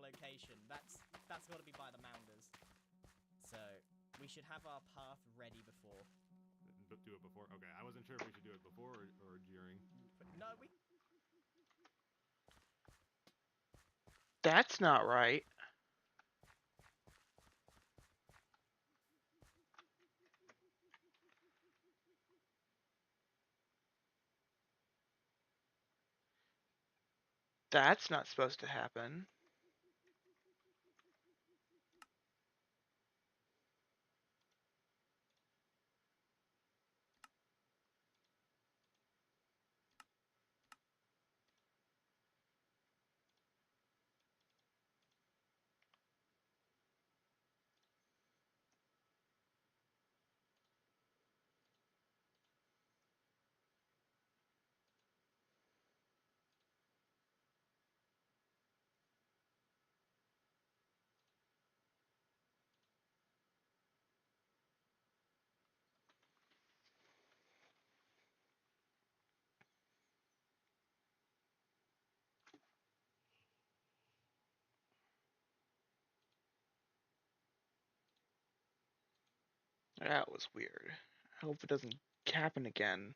central location. That's got to be by the Mounders. So we should have our path ready before. Do it before? Okay, I wasn't sure if we should do it before or during. But no, we. That's not right. That's not supposed to happen. That was weird. I hope it doesn't happen again.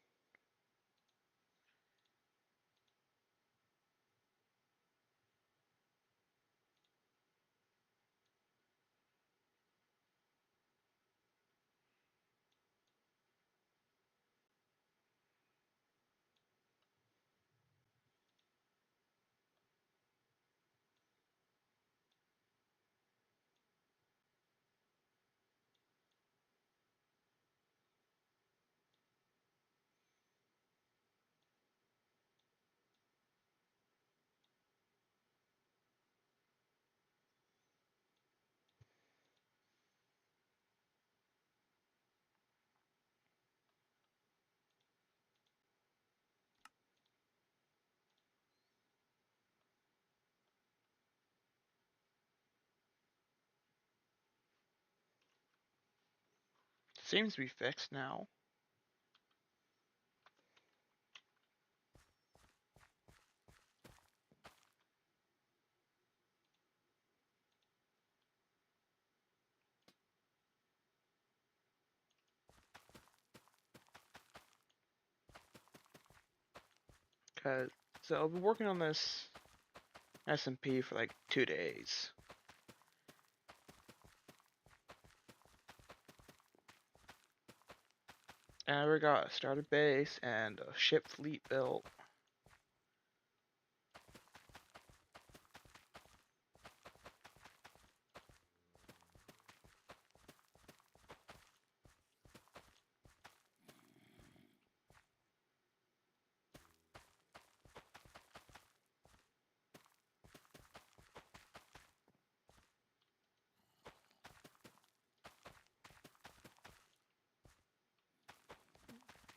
Seems to be fixed now. Cause so I've been working on this SMP for like 2 days. And we got a started base and a ship fleet built.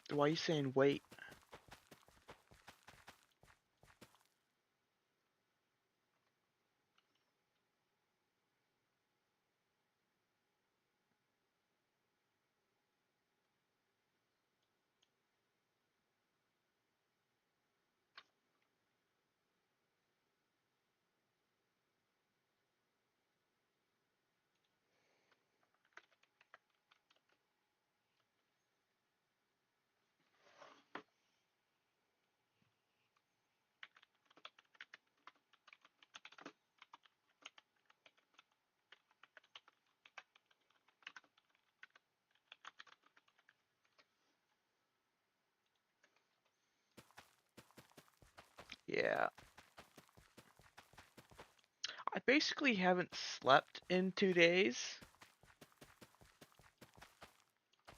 Why are you saying wait? Yeah. I basically haven't slept in 2 days.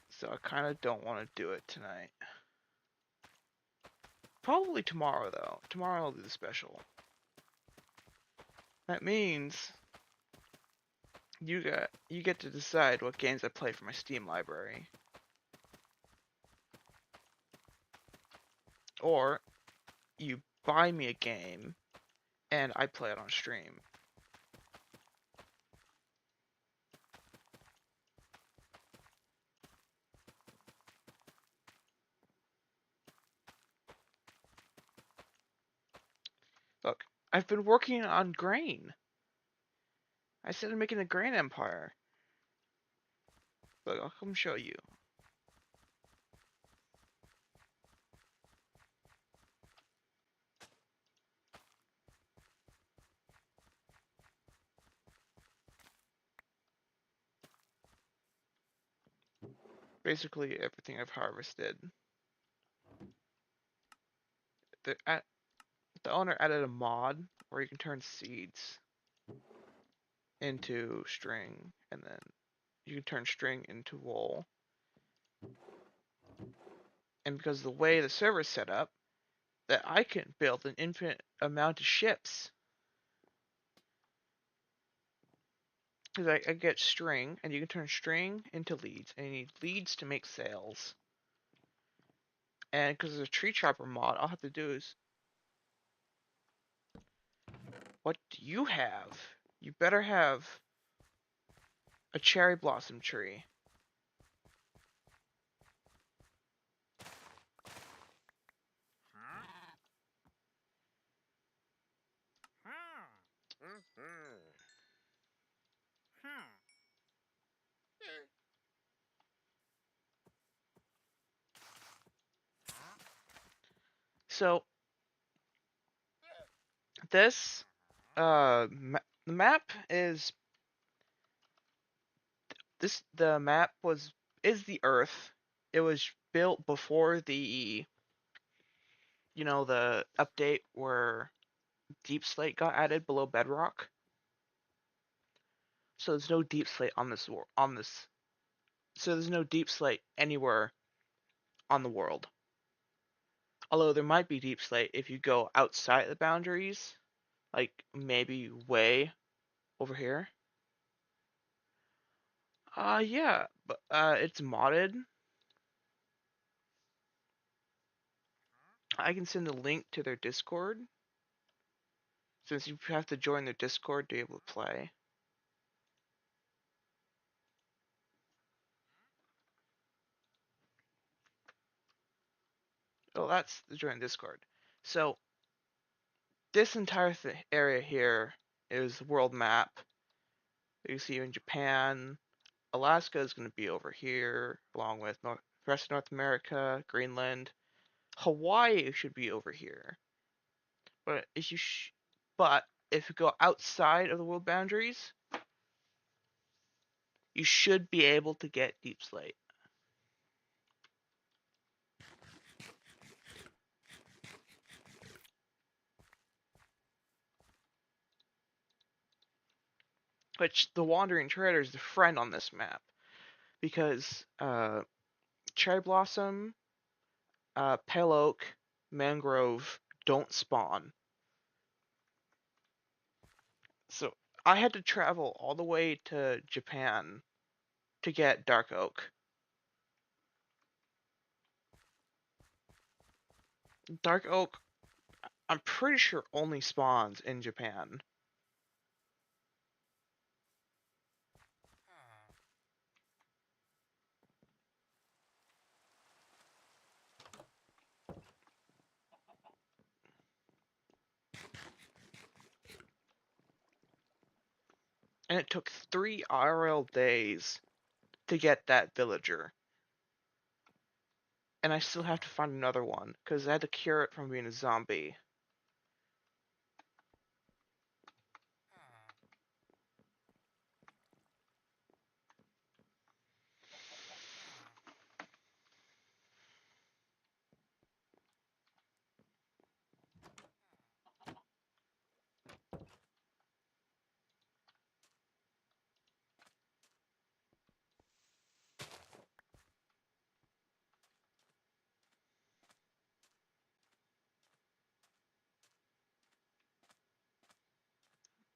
So I kind of don't want to do it tonight. Probably tomorrow though. Tomorrow I'll do the special. That means you get to decide what games I play for my Steam library. Or you buy me a game and I play it on stream. Look, I've been working on Grain. I said I'm making a grand empire. Look, I'll come show you. Basically everything I've harvested. The owner added a mod where you can turn seeds into string, and then you can turn string into wool. And because of the way the server's set up, that I can build an infinite amount of ships. Because I get string, and you can turn string into leads, and you need leads to make sails. And because of the tree chopper mod, all I have to do is... What do you have? You better have a cherry blossom tree. So, this, the map is... the map is the Earth. It was built before the, the update where Deep Slate got added below Bedrock. So there's no Deep Slate on this. So there's no Deep Slate anywhere on the world. Although there might be Deep Slate if you go outside the boundaries, like maybe way over here. Yeah, but it's modded. I can send a link to their Discord, since you have to join their Discord to be able to play. Oh, that's the join Discord. So this entire area here is the world map. You can see in Japan, Alaska is going to be over here, along with the rest of North America, Greenland. Hawaii should be over here. But if you go outside of the world boundaries, you should be able to get Deep Slate. Which the Wandering Trader is the friend on this map, because Cherry Blossom, Pale Oak, Mangrove don't spawn. So I had to travel all the way to Japan to get Dark Oak. Dark Oak, I'm pretty sure only spawns in Japan. And it took 3 IRL days to get that villager. And I still have to find another one, because I had to cure it from being a zombie.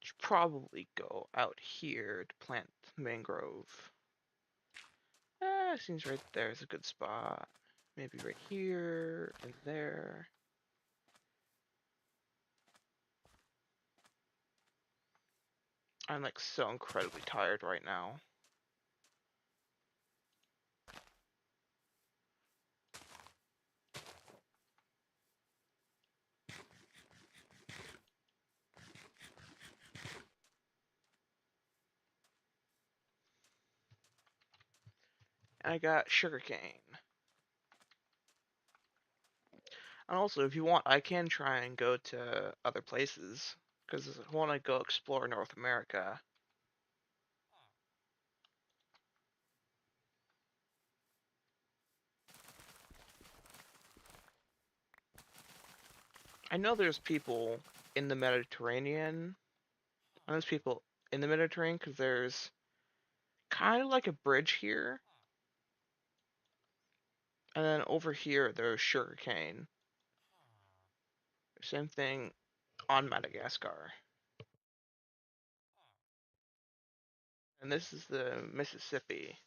Should probably go out here to plant mangrove. Seems right there is a good spot. Maybe right here and there. I'm like so incredibly tired right now. and I got sugarcane. And also, if you want, I can try and go to other places, because I want to go explore North America. I know there's people in the Mediterranean. And there's people in the Mediterranean because there's kind of like a bridge here. And then over here, there's sugarcane. Same thing on Madagascar. And this is the Mississippi.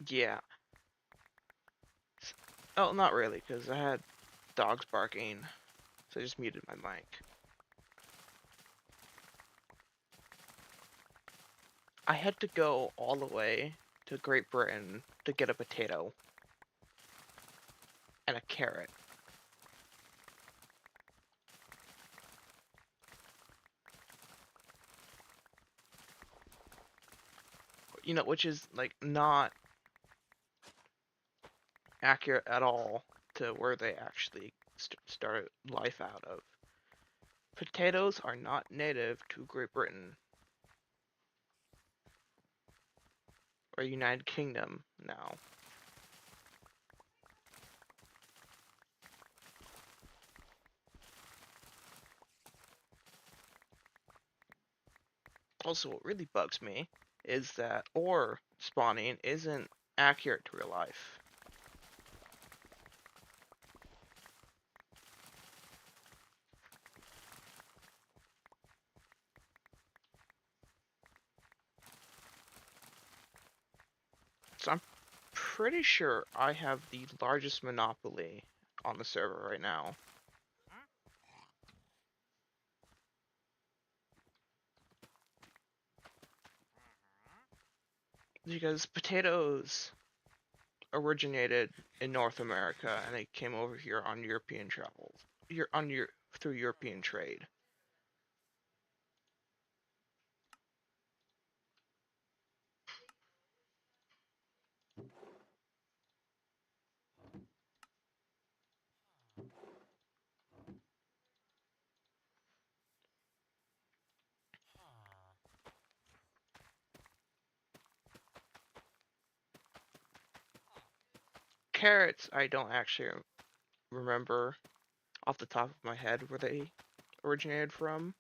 Yeah. Oh, not really, because I had dogs barking. So I just muted my mic. I had to go all the way to Great Britain to get a potato and a carrot. You know, which is like not accurate at all to where they actually started life out of. Potatoes are not native to Great Britain or United Kingdom now. Also, what really bugs me is that ore spawning isn't accurate to real life. So I'm pretty sure I have the largest monopoly on the server right now. Because potatoes originated in North America and they came over here on European travels. Through European trade. Carrots, I don't actually remember off the top of my head where they originated from.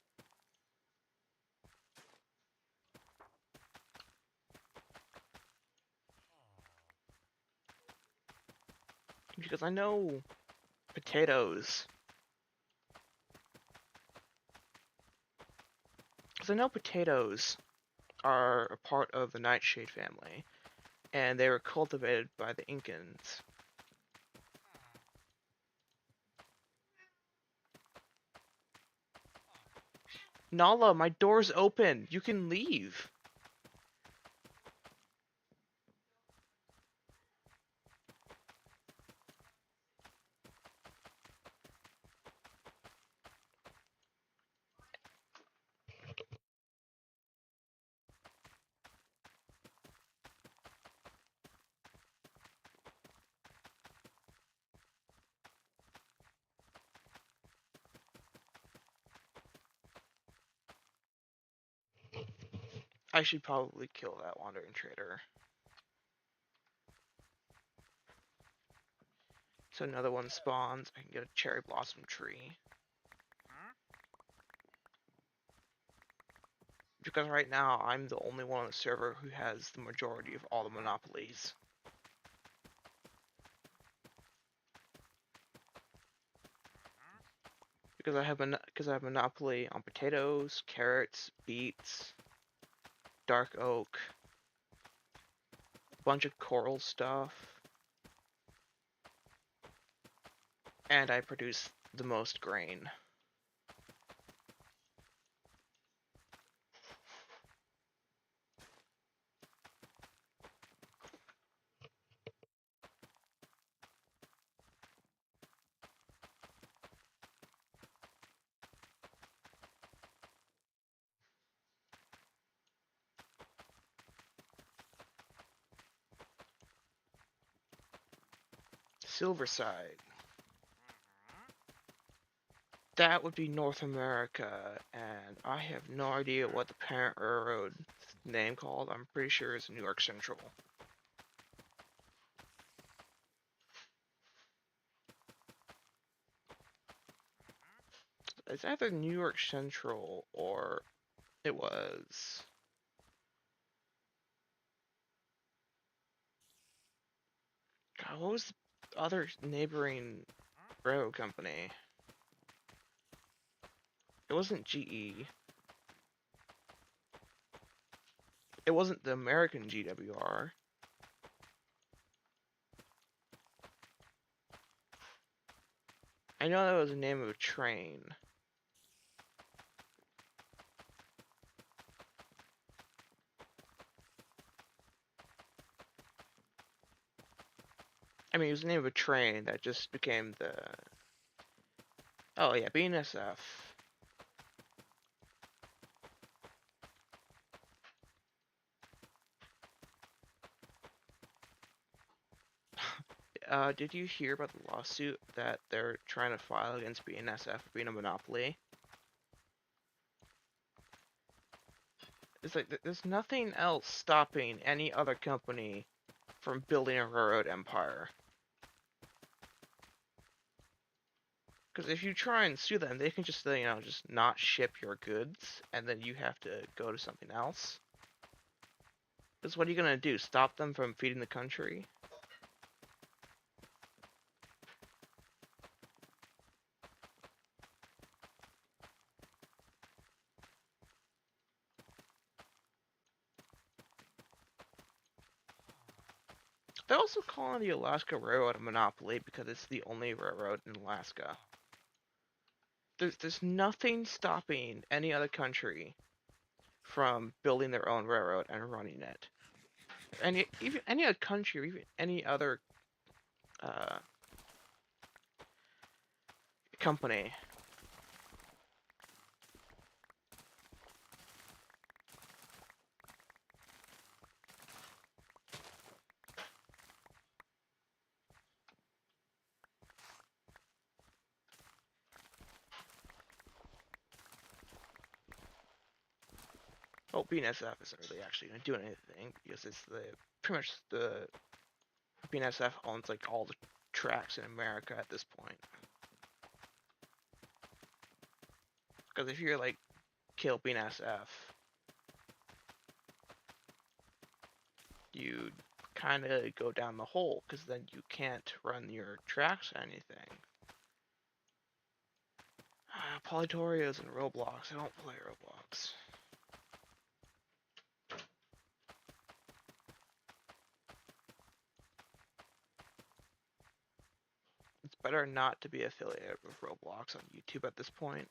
Because I know potatoes. Because I know potatoes are a part of the nightshade family, and they were cultivated by the Incans. Nala, my door's open. You can leave. I should probably kill that wandering trader. So another one spawns. I can get a cherry blossom tree. Because right now, I'm the only one on the server who has the majority of all the monopolies. Because I have monopoly on potatoes, carrots, beets, dark oak, a bunch of coral stuff, and I produce the most grain. Silverside. That would be North America, and I have no idea what the parent railroad name called. I'm pretty sure it's New York Central. It's either New York Central or it was... God, what was the other neighboring railroad company? It wasn't GE. It wasn't the American GWR. I know that was the name of a train. I mean, it was the name of a train that just became the... Oh yeah, BNSF. Did you hear about the lawsuit that they're trying to file against BNSF for being a monopoly? It's like, there's nothing else stopping any other company from building a railroad empire. Because if you try and sue them, they can just, you know, just not ship your goods, and then you have to go to something else. Because what are you gonna do? Stop them from feeding the country? They're also calling the Alaska Railroad a monopoly because it's the only railroad in Alaska. There's nothing stopping any other country from building their own railroad and running it. Even any other country, or even any other company. Well, BNSF isn't really actually going to do anything because it's pretty much the BNSF owns like all the tracks in America at this point. Because if you're like kill BNSF, you kind of go down the hole because then you can't run your tracks or anything. Polytorios and Roblox. I don't play Roblox. It's better not to be affiliated with Roblox on YouTube at this point.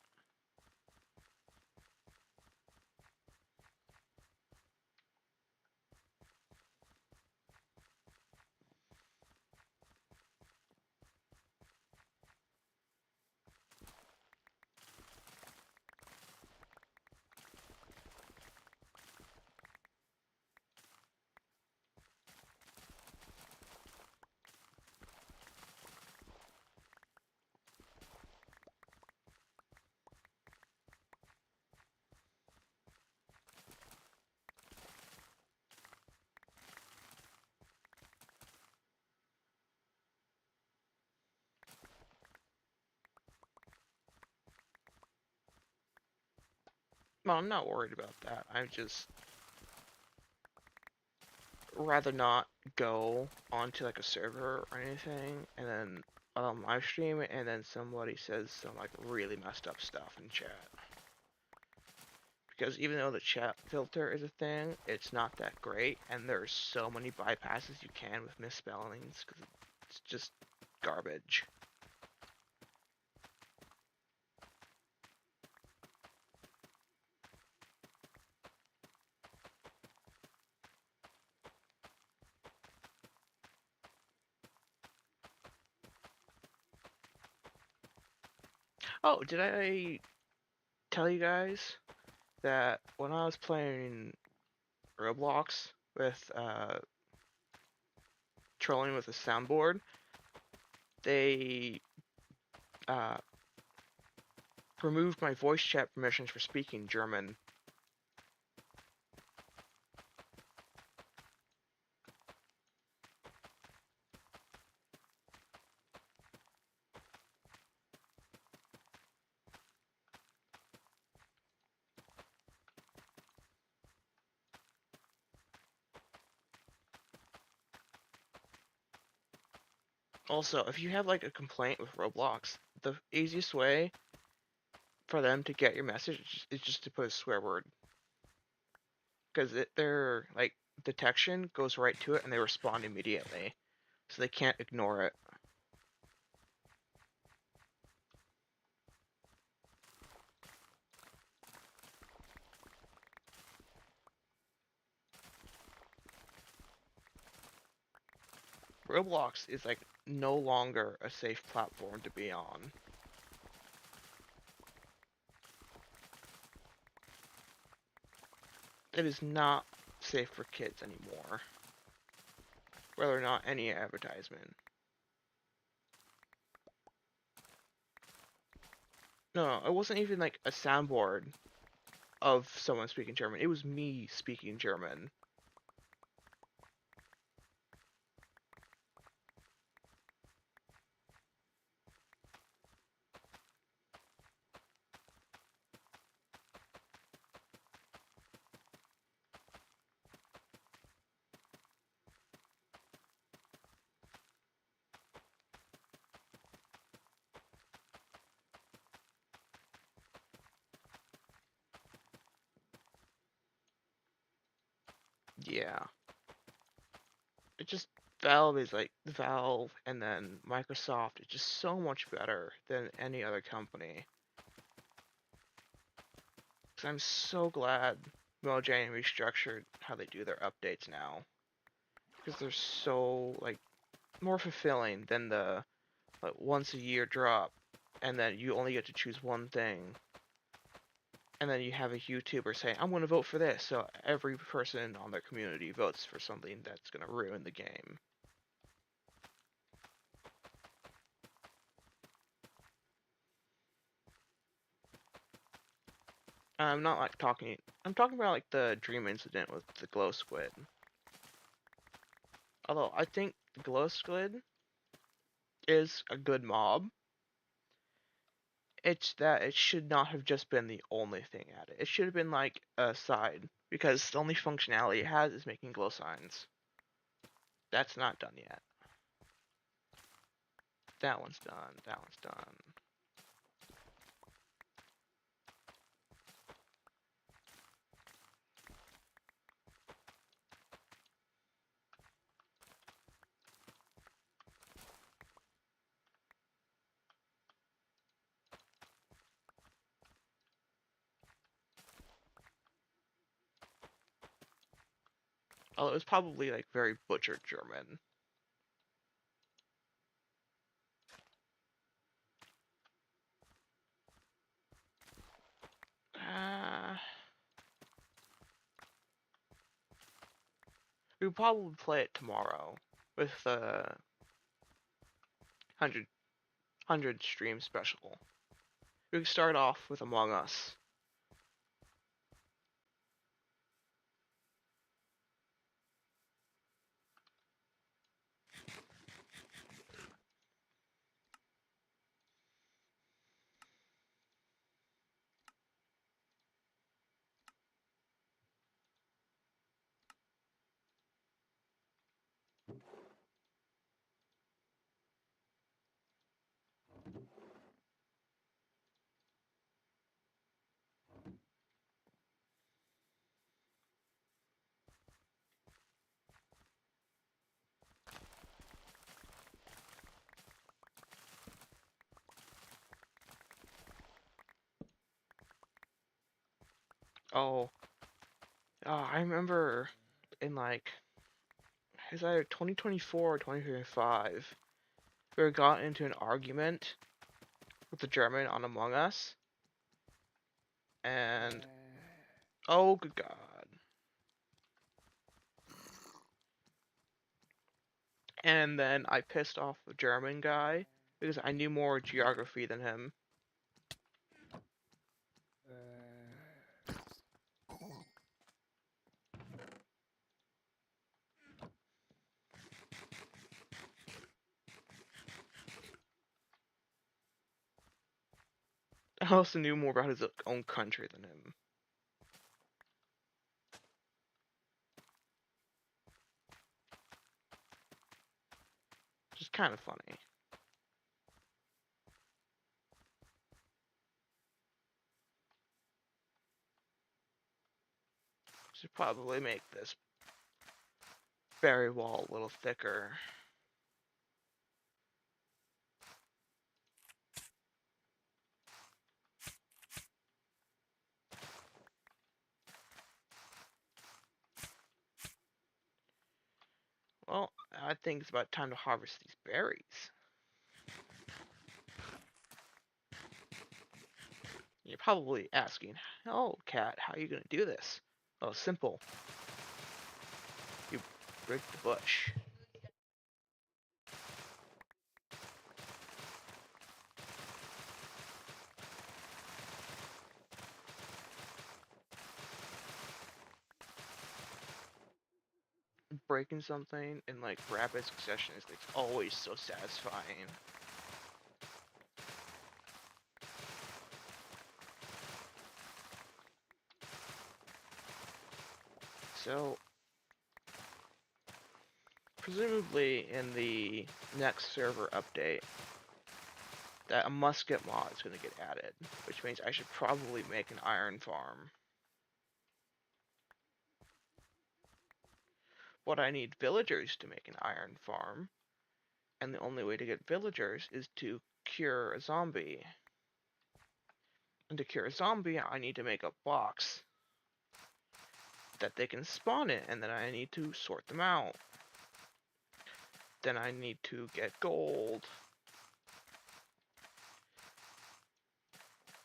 Well, I'm not worried about that. I'm just rather not go onto like a server or anything and then live stream it and then somebody says some like really messed up stuff in chat. Because even though the chat filter is a thing, it's not that great, and there's so many bypasses you can with misspellings because it's just garbage. Oh, did I tell you guys that when I was playing Roblox with trolling with a soundboard, they removed my voice chat permissions for speaking German. Also, if you have like a complaint with Roblox, the easiest way for them to get your message is just to put a swear word. Because their like detection goes right to it and they respond immediately. So they can't ignore it. Roblox is like no longer a safe platform to be on. It is not safe for kids anymore. Whether or not any advertisement. No, it wasn't even like a soundboard of someone speaking German. It was me speaking German. Yeah. It just Valve is like Valve and then Microsoft is just so much better than any other company. So I'm so glad Mojang restructured how they do their updates now. Because they're so like more fulfilling than the like, once a year drop and then you only get to choose one thing. And then you have a YouTuber say, I'm gonna vote for this, so every person on their community votes for something that's gonna ruin the game. I'm not like talking. I'm talking about like the dream incident with the glow squid. Although I think the glow squid is a good mob. It's that it should not have just been the only thing at it. It should have been like a side because the only functionality it has is making glow signs. That's not done yet. That one's done. That one's done. Although it was probably like very butchered German. We'll probably play it tomorrow with the 100 stream special. We can start off with Among Us. Oh, I remember in like, it was either 2024 or 2025, we got into an argument with the German on Among Us, and oh good God. And then I pissed off the German guy because I knew more geography than him. I also knew more about his own country than him. Which is kind of funny. Should probably make this berry wall a little thicker. Well, I think it's about time to harvest these berries. You're probably asking, oh, Cat, how are you going to do this? Oh, simple. You break the bush. Breaking something in like rapid succession is like always so satisfying. So, presumably in the next server update, that a musket mod is going to get added, which means I should probably make an iron farm. But I need villagers to make an iron farm, and the only way to get villagers is to cure a zombie. And to cure a zombie, I need to make a box that they can spawn in, and then I need to sort them out. Then I need to get gold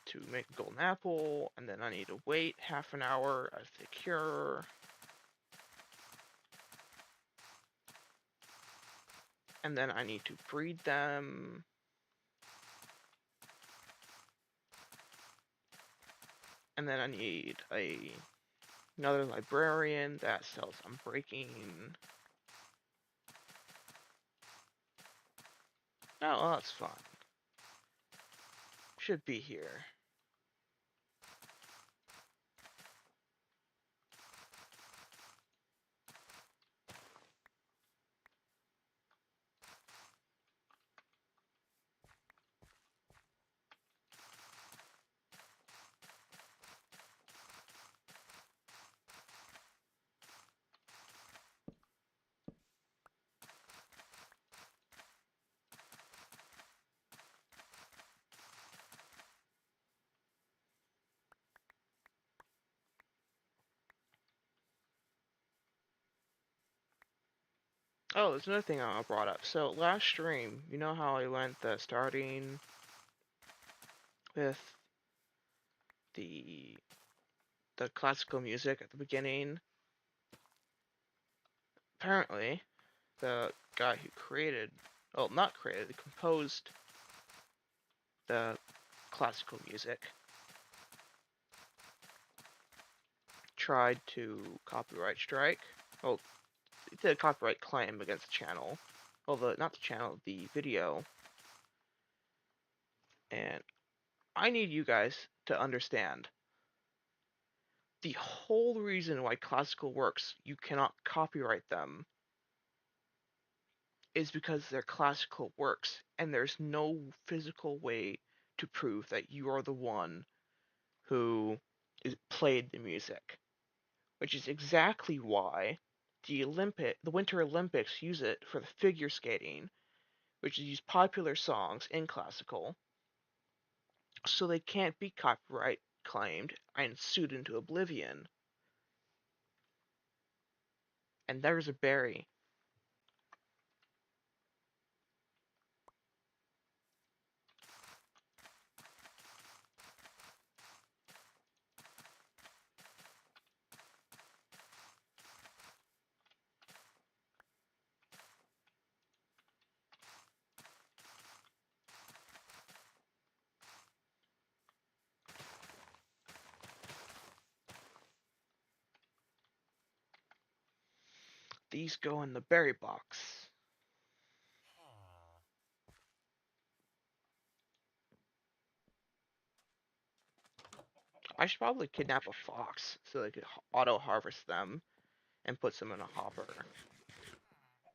to make a golden apple, and then I need to wait half an hour as they cure. And then I need to breed them. And then I need another librarian that sells unbreaking. Oh, well, that's fun. Should be here. Oh, there's another thing I brought up. So last stream, you know how I went starting with the classical music at the beginning? Apparently, the guy who created, well, not created, composed the classical music tried to copyright strike. Well, he did a copyright claim against the channel. Well, not the channel, the video. And I need you guys to understand. The whole reason why classical works, you cannot copyright them, is because they're classical works, and there's no physical way to prove that you are the one who played the music. Which is exactly why the Winter Olympics use it for the figure skating, which is use popular songs in classical, so they can't be copyright claimed and sued into oblivion. And there's a berry. These go in the berry box. I should probably kidnap a fox so they could auto-harvest them and put them in a hopper.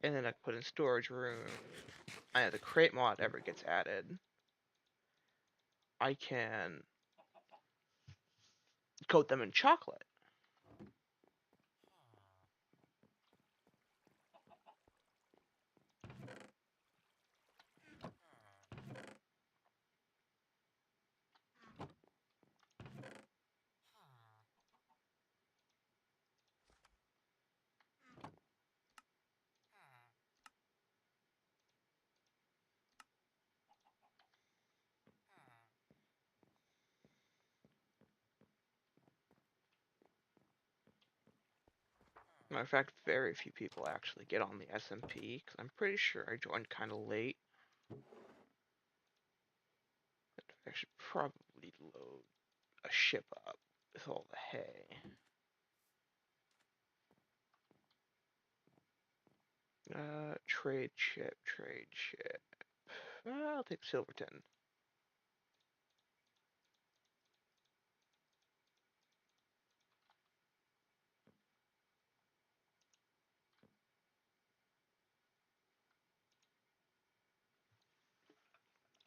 And then I put in storage room. And if the crate mod ever gets added, I can coat them in chocolate. Matter of fact, very few people actually get on the SMP, because I'm pretty sure I joined kind of late. I should probably load a ship up with all the hay. Trade ship, trade ship. I'll take Silverton.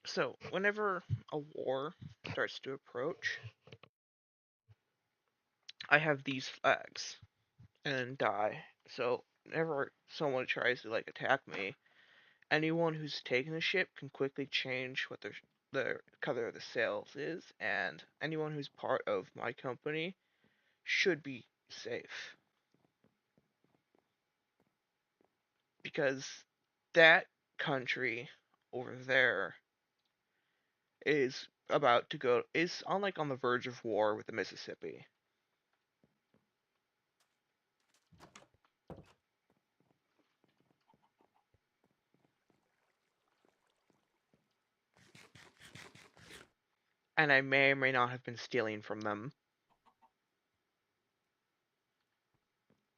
So, whenever a war starts to approach, I have these flags and die. So, whenever someone tries to attack me, anyone who's taken the ship can quickly change what their color of the sails is, and anyone who's part of my company should be safe. Because that country over there is on the verge of war with the Mississippi. And I may or may not have been stealing from them.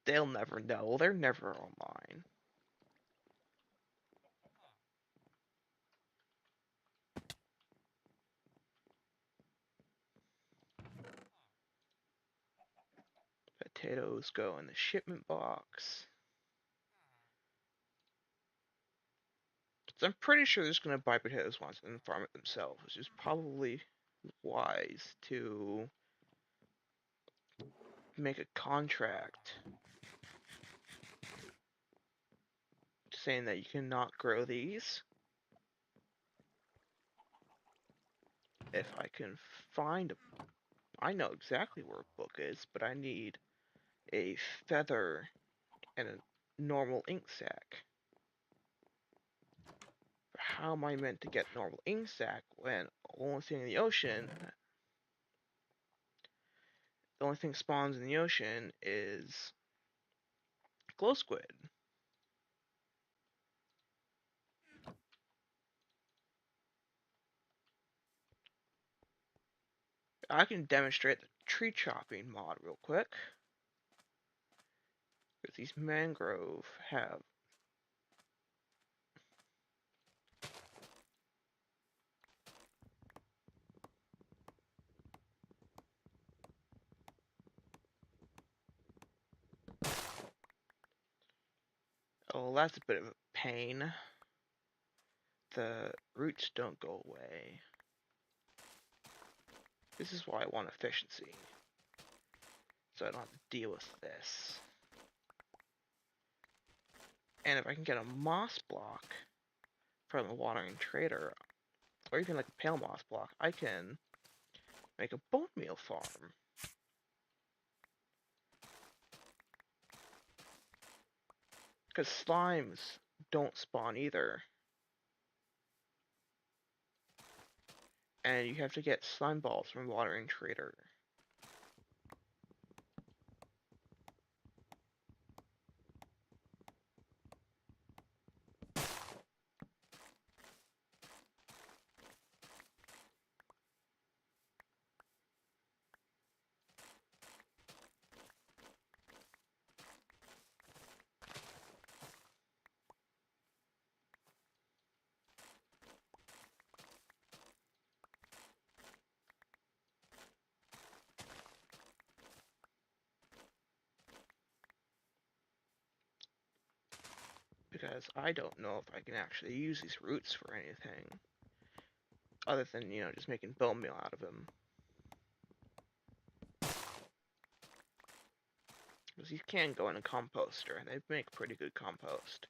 They'll never know. They're never online. Potatoes go in the shipment box. So I'm pretty sure they're just going to buy potatoes once and farm it themselves, which is probably wise to make a contract saying that you cannot grow these. If I can find I know exactly where a book is, but I need a feather and a normal ink sac. How am I meant to get normal ink sac when the only thing spawns in the ocean is glow squid? I can demonstrate the tree chopping mod real quick. Because these mangrove have oh, that's a bit of a pain. The roots don't go away. This is why I want efficiency. So I don't have to deal with this. And if I can get a moss block from the watering trader, or even like a pale moss block, I can make a bone meal farm. Because slimes don't spawn either. And you have to get slime balls from Watering Trader. Because I don't know if I can actually use these roots for anything. Other than, you know, just making bone meal out of them. Because you can go in a composter, and they make pretty good compost.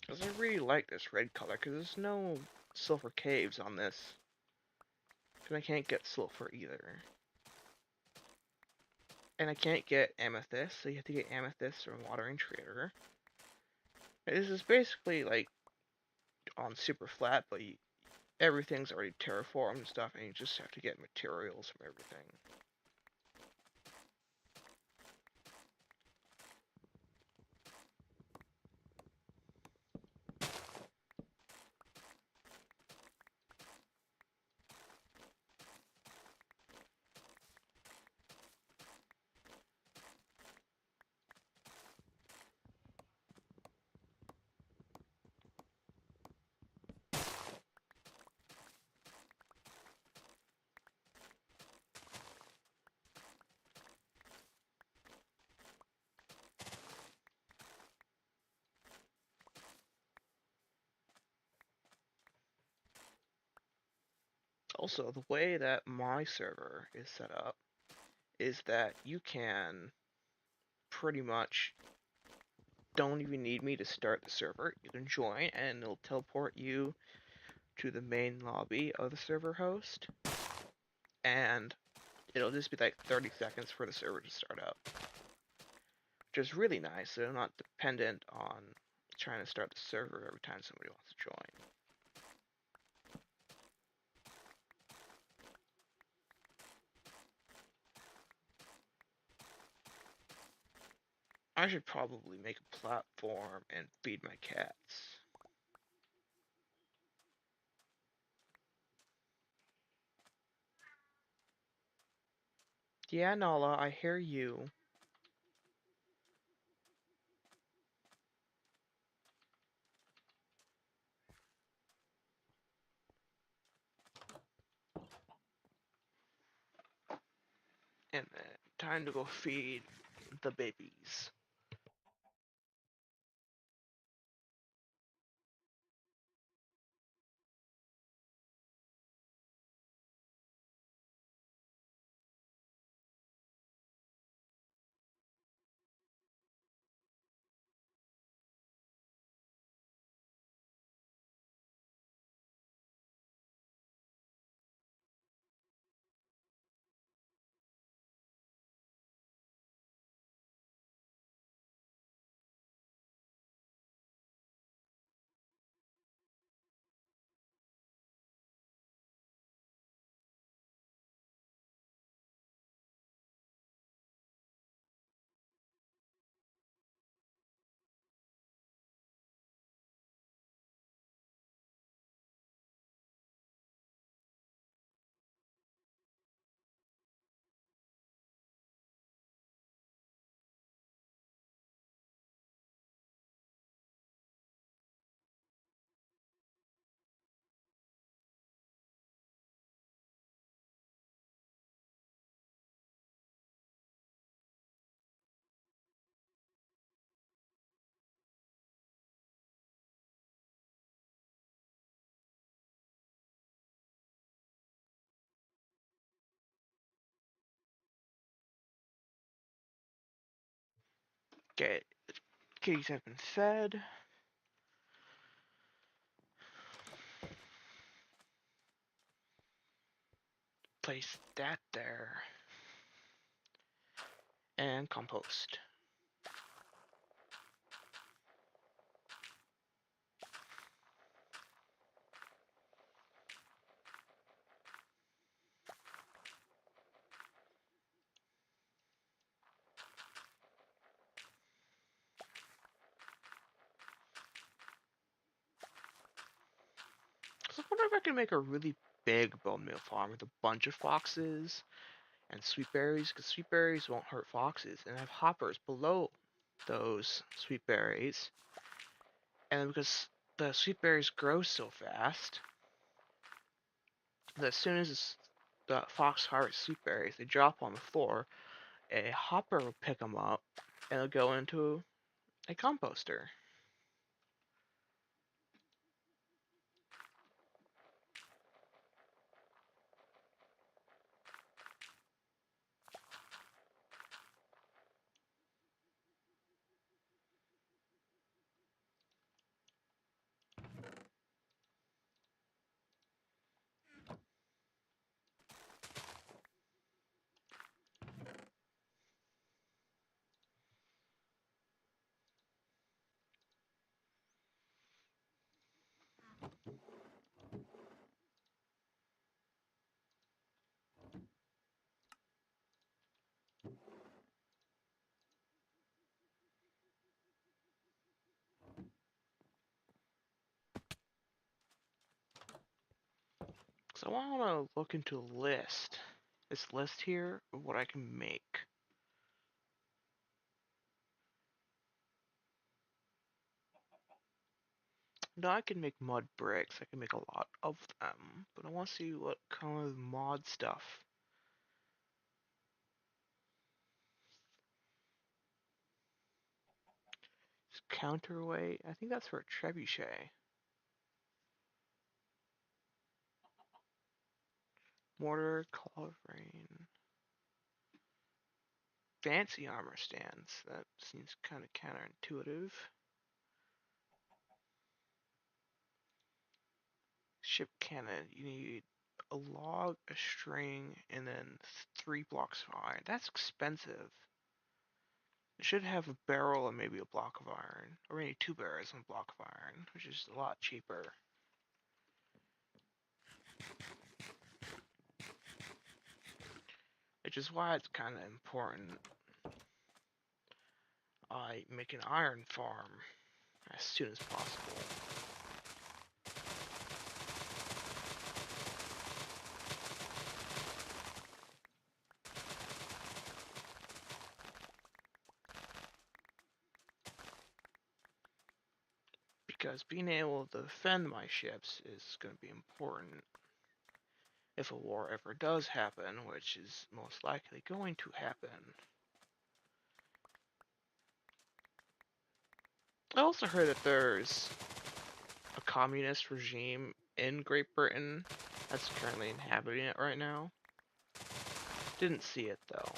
Because I really like this red color, because there's no sulfur caves on this. Because I can't get sulfur either. And I can't get amethyst, so you have to get amethyst from Watering Trader. This is basically like on super flat, but everything's already terraformed and stuff, and you just have to get materials from everything. Also, the way that my server is set up is that you can pretty much don't even need me to start the server. You can join and it'll teleport you to the main lobby of the server host, and it'll just be like 30 seconds for the server to start up. Which is really nice, so I'm not dependent on trying to start the server every time somebody wants to join. I should probably make a platform and feed my cats. Yeah, Nala, I hear you. And then time to go feed the babies. Okay, kitties have been fed. Place that there. And compost. So I wonder if I can make a really big bone meal farm with a bunch of foxes and sweet berries, because sweet berries won't hurt foxes, and I have hoppers below those sweet berries. And because the sweet berries grow so fast, that as soon as the fox harvests sweet berries, they drop on the floor, a hopper will pick them up, and they'll go into a composter. So I want to look into a list. This list here of what I can make. Now I can make mud bricks. I can make a lot of them, but I want to see what kind of mod stuff. Counterweight. I think that's for a trebuchet. Mortar, culverin. Fancy armor stands. That seems kind of counterintuitive. Ship cannon. You need a log, a string, and then 3 blocks of iron. That's expensive. It should have a barrel and maybe a block of iron. Or maybe 2 barrels and a block of iron, which is a lot cheaper. Which is why it's kind of important I make an iron farm as soon as possible. Because being able to defend my ships is going to be important if a war ever does happen, which is most likely going to happen. I also heard that there's a communist regime in Great Britain that's currently inhabiting it right now. Didn't see it though.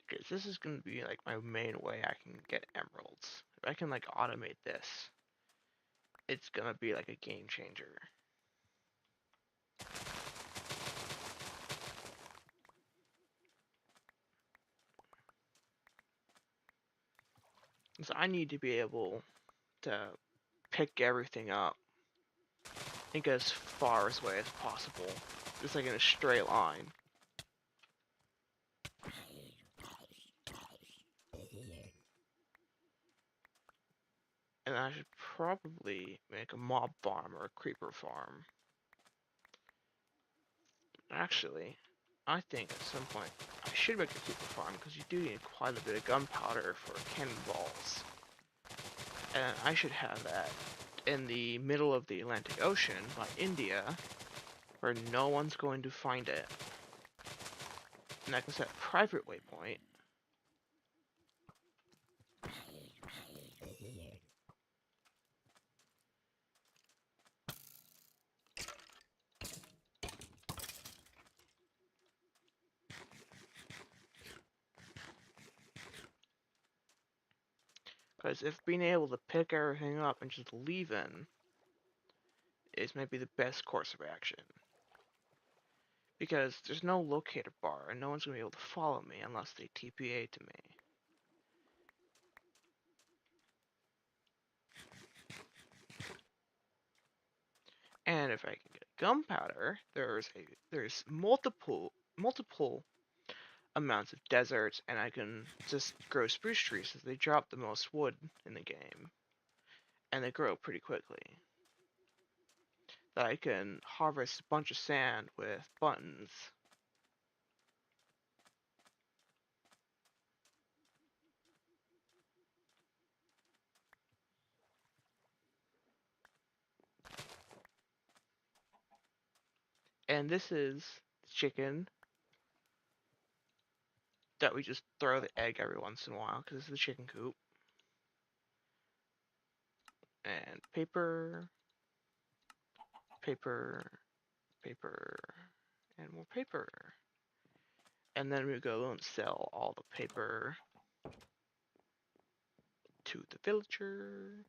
Because this is going to be like my main way I can get emeralds. If I can like automate this, it's going to be like a game changer. So I need to be able to pick everything up and get as far away as possible, just like in a straight line. And I should probably make a mob farm or a creeper farm. Actually, I think at some point I should make a creeper farm because you do need quite a bit of gunpowder for cannonballs. And I should have that in the middle of the Atlantic Ocean by India, where no one's going to find it. And I can set a private waypoint. Because if being able to pick everything up and just leaving is maybe the best course of action. Because there's no locator bar and no one's going to be able to follow me unless they TPA to me. And if I can get gunpowder, there's multiple amounts of deserts, and I can just grow spruce trees as they drop the most wood in the game. And they grow pretty quickly. That I can harvest a bunch of sand with buttons. And this is chicken that we just throw the egg every once in a while because it's the chicken coop. And paper, paper, paper, and more paper. And then we go and sell all the paper to the villager.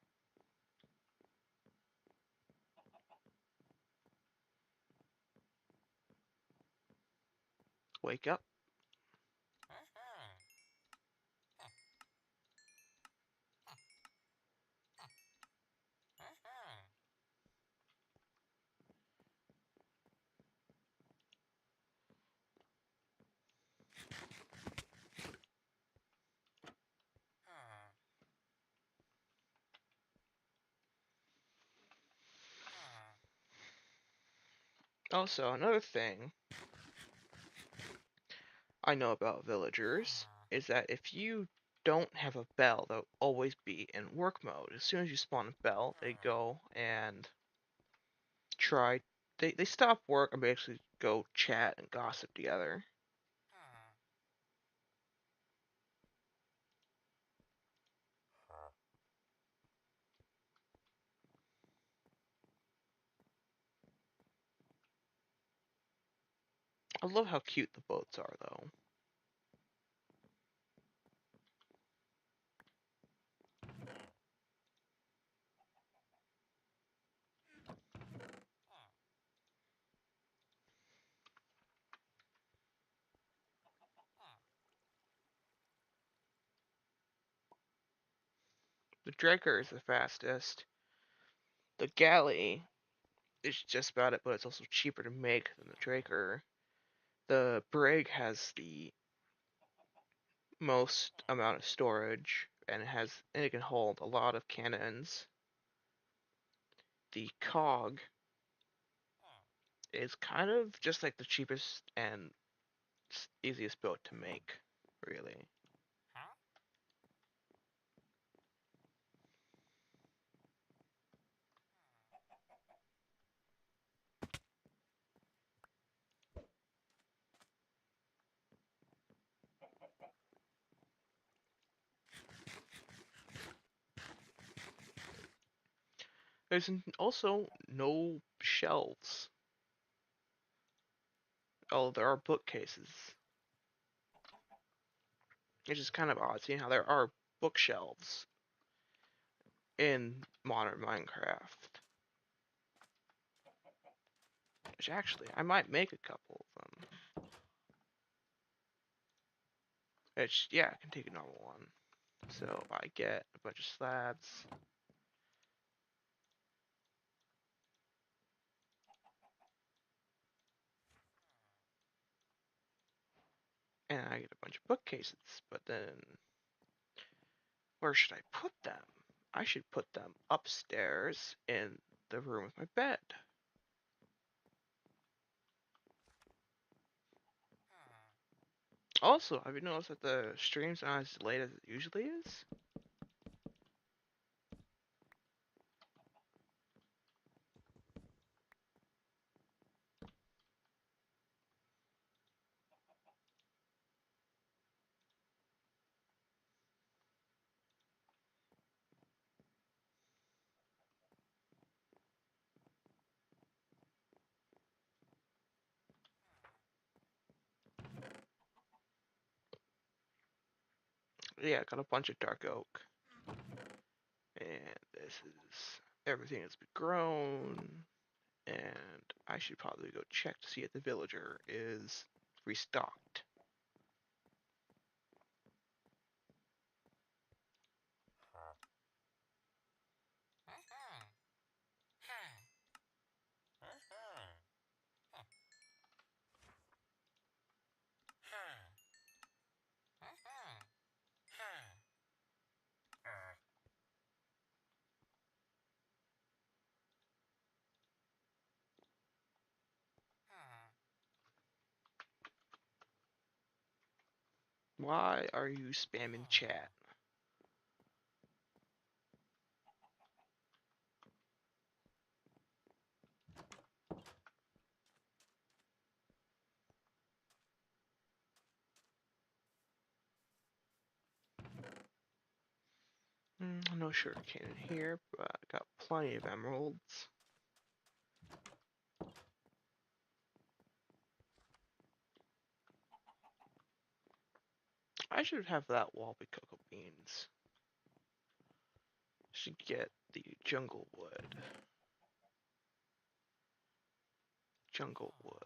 Wake up. Also, another thing I know about villagers is that if you don't have a bell, they'll always be in work mode. As soon as you spawn a bell, they go and try. They stop work and basically go chat and gossip together. I love how cute the boats are, though. The Draker is the fastest. The Galley is just about it, but it's also cheaper to make than the Draker. The Brig has the most amount of storage and it can hold a lot of cannons. The Cog is kind of just like the cheapest and easiest boat to make, really. There's also no shelves. Oh, there are bookcases. It's just kind of odd seeing how there are bookshelves in modern Minecraft. Which actually, I might make a couple of them. Which, yeah, I can take a normal one. So I get a bunch of slabs. And I get a bunch of bookcases. But then, where should I put them? I should put them upstairs in the room with my bed. Also, have you noticed that the stream's not as late as it usually is? Yeah, got a bunch of dark oak. And this is everything has been grown. And I should probably go check to see if the villager is restocked. Why are you spamming chat? No sugarcane in here, but I got plenty of emeralds. I should have that wall be cocoa beans. Should get the jungle wood. Jungle wood.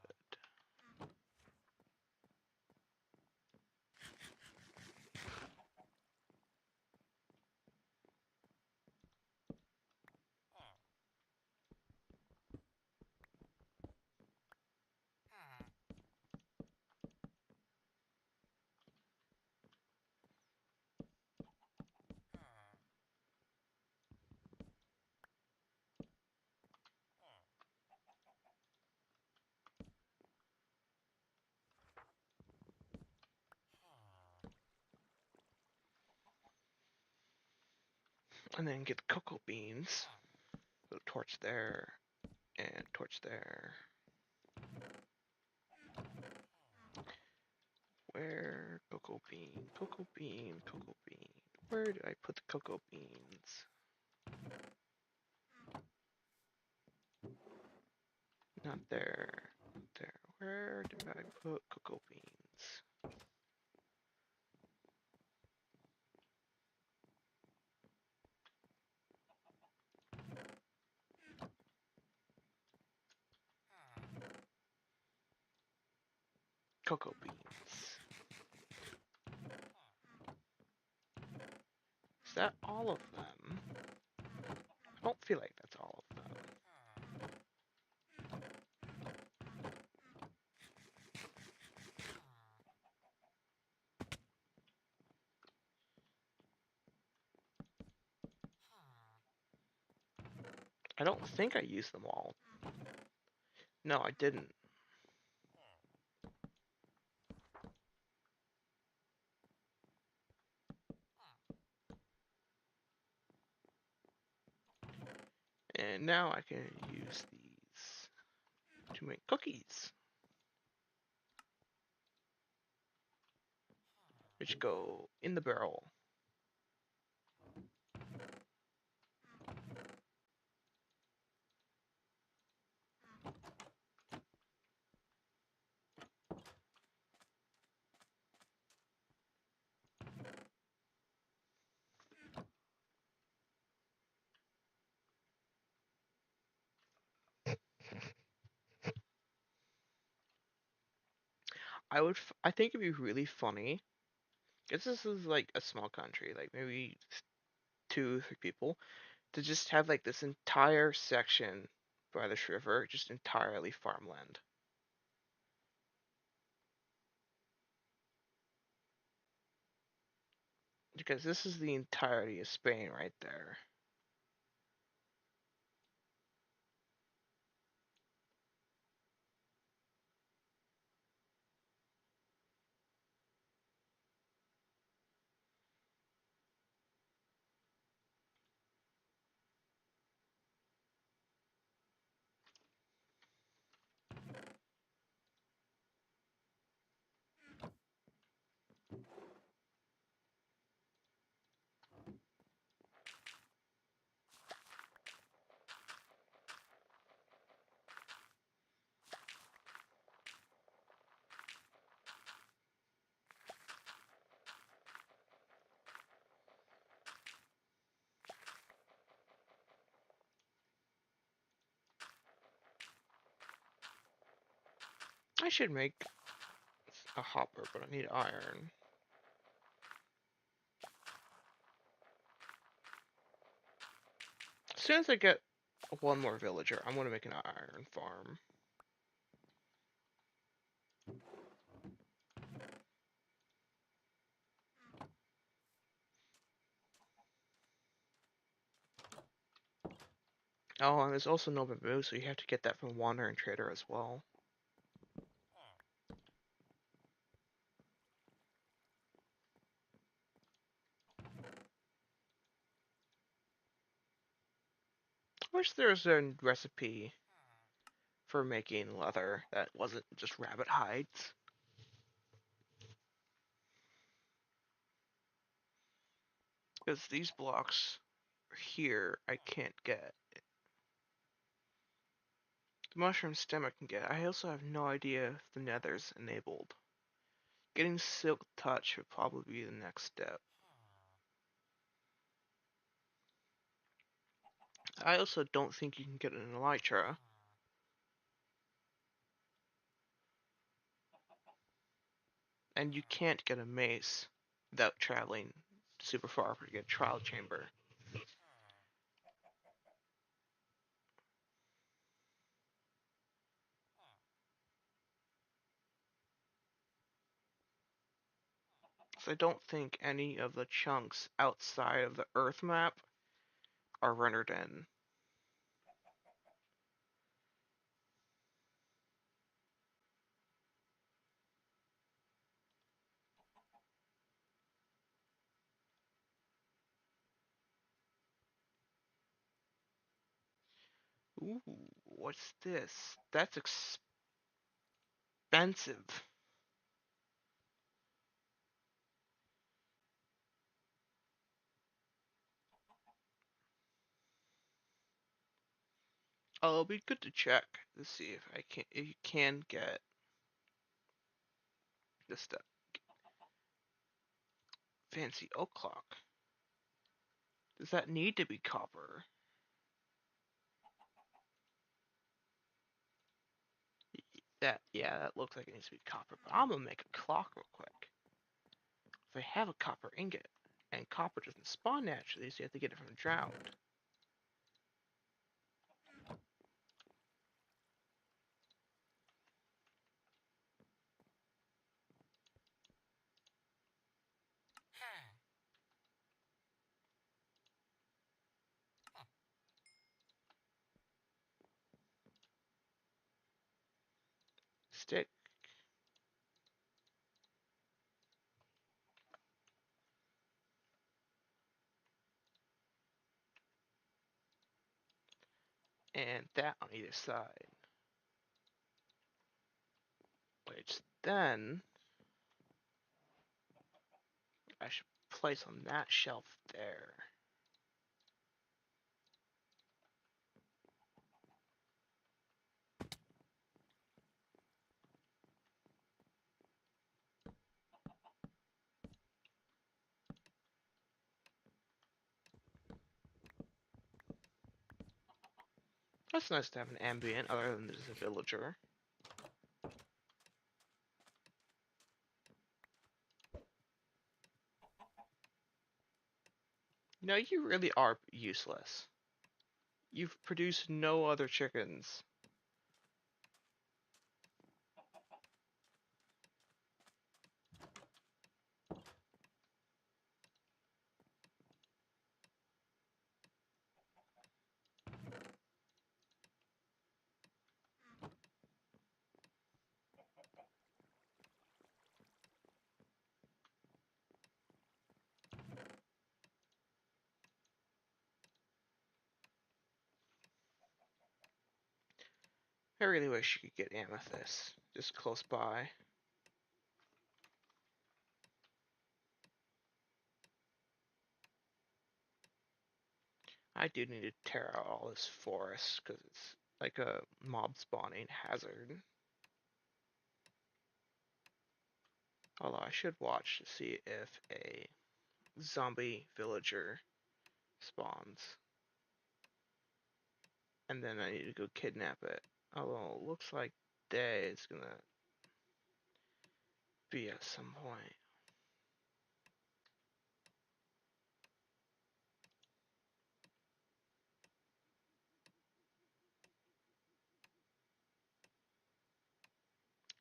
And then get the cocoa beans. Put a torch there. And torch there. Where? Cocoa bean, cocoa bean, cocoa bean. Where did I put the cocoa beans? Not there. Not there. Where did I put cocoa beans? Cocoa beans. Is that all of them? I don't feel like that's all of them. I don't think I used them all. No, I didn't. And now I can use these to make cookies. Which go in the barrel. I think it'd be really funny. Because this is like a small country, like maybe 2, 3 people, to just have like this entire section by this river, just entirely farmland. Because this is the entirety of Spain right there. I should make a hopper, but I need iron. As soon as I get one more villager, I'm gonna make an iron farm. Oh, and there's also no bamboo, so you have to get that from Wandering Trader as well. I wish there was a recipe for making leather that wasn't just rabbit hides. Because these blocks here I can't get. The mushroom stem I can get. I also have no idea if the nether's enabled. Getting silk touch would probably be the next step. I also don't think you can get an elytra. And you can't get a mace without traveling super far to get a trial chamber. So I don't think any of the chunks outside of the Earth map are rendered in. Ooh, what's this? That's expensive. Oh, it'll be good to check to see if you can get this stuff. Fancy oak clock. Does that need to be copper? That looks like it needs to be copper, but I'm gonna make a clock real quick. If I have a copper ingot, and copper doesn't spawn naturally, so you have to get it from the ground. Stick. And that on either side. Which then I should place on that shelf there. That's nice to have an ambient other than just a villager. No, you really are useless. You've produced no other chickens. I really wish you could get amethyst just close by. I do need to tear out all this forest because it's like a mob spawning hazard. Although I should watch to see if a zombie villager spawns. And then I need to go kidnap it. Although it looks like day is gonna be at some point.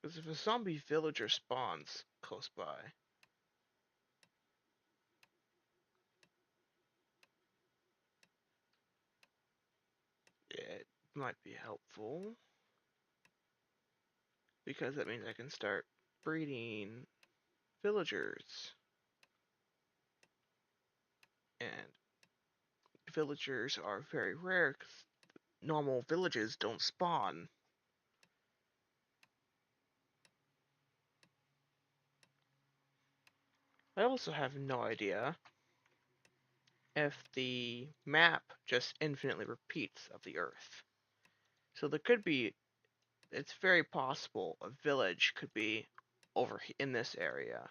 Because if a zombie villager spawns close by, it might be helpful. Because that means I can start breeding villagers. And villagers are very rare because normal villages don't spawn. I also have no idea if the map just infinitely repeats of the Earth. So there could be, it's very possible a village could be over in this area.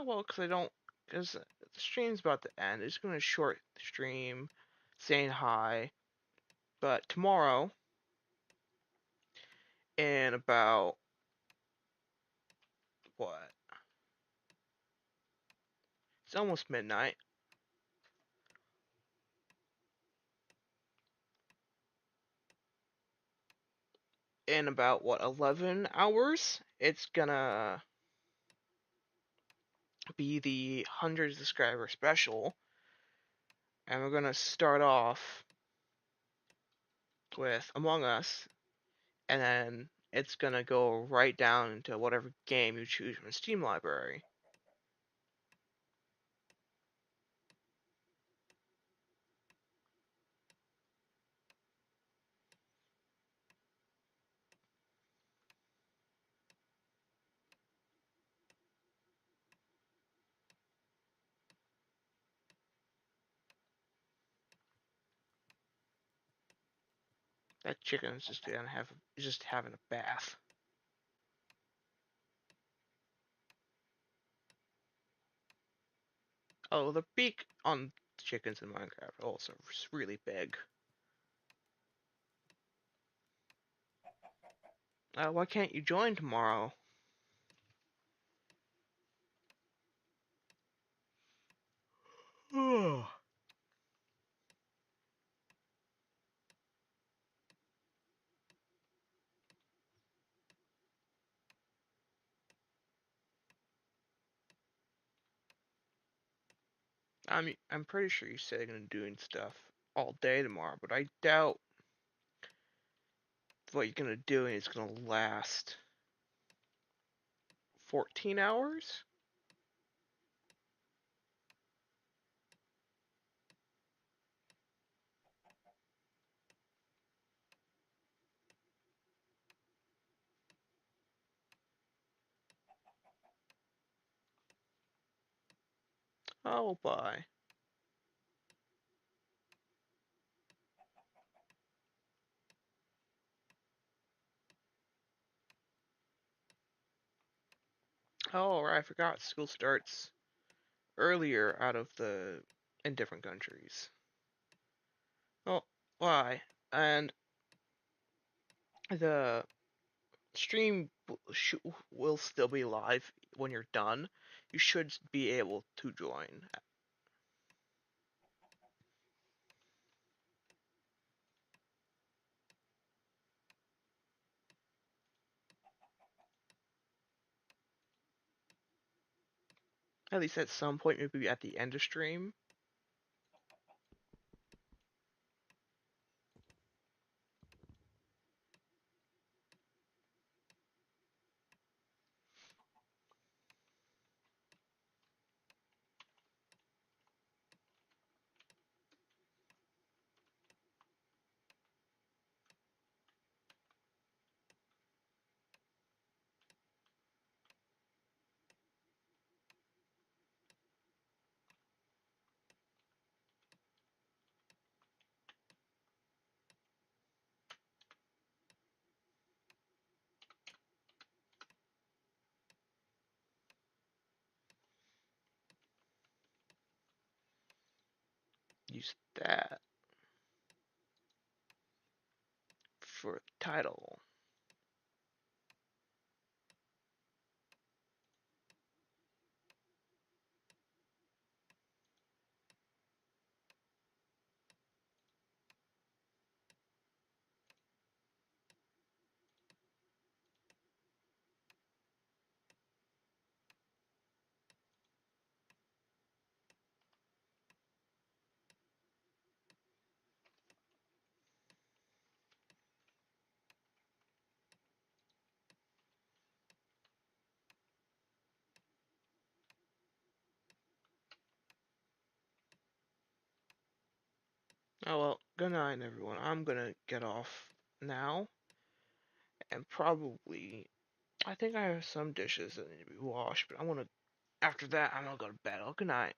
Well, because the stream's about to end. It's going to short stream, saying hi. But tomorrow, in about, what? It's almost midnight. In about, 11 hours, it's gonna be the 100 subscriber special. And we're gonna start off with Among Us, and then it's gonna go right down into whatever game you choose from the Steam library. That chicken's just having a bath. Oh, the beak on chickens in Minecraft also is really big. Why can't you join tomorrow? I'm pretty sure you said you're gonna doing stuff all day tomorrow, but I doubt what you're gonna do is gonna last 14 hours. Oh, bye. Oh, right, I forgot. School starts earlier in different countries. Oh, why? And the stream will still be live when you're done. You should be able to join. At least at some point, maybe at the end of stream. use that for title. Oh well, good night everyone. I'm gonna get off now. And probably, I think I have some dishes that need to be washed, but I wanna, after that, I'm gonna go to bed. Oh, good night.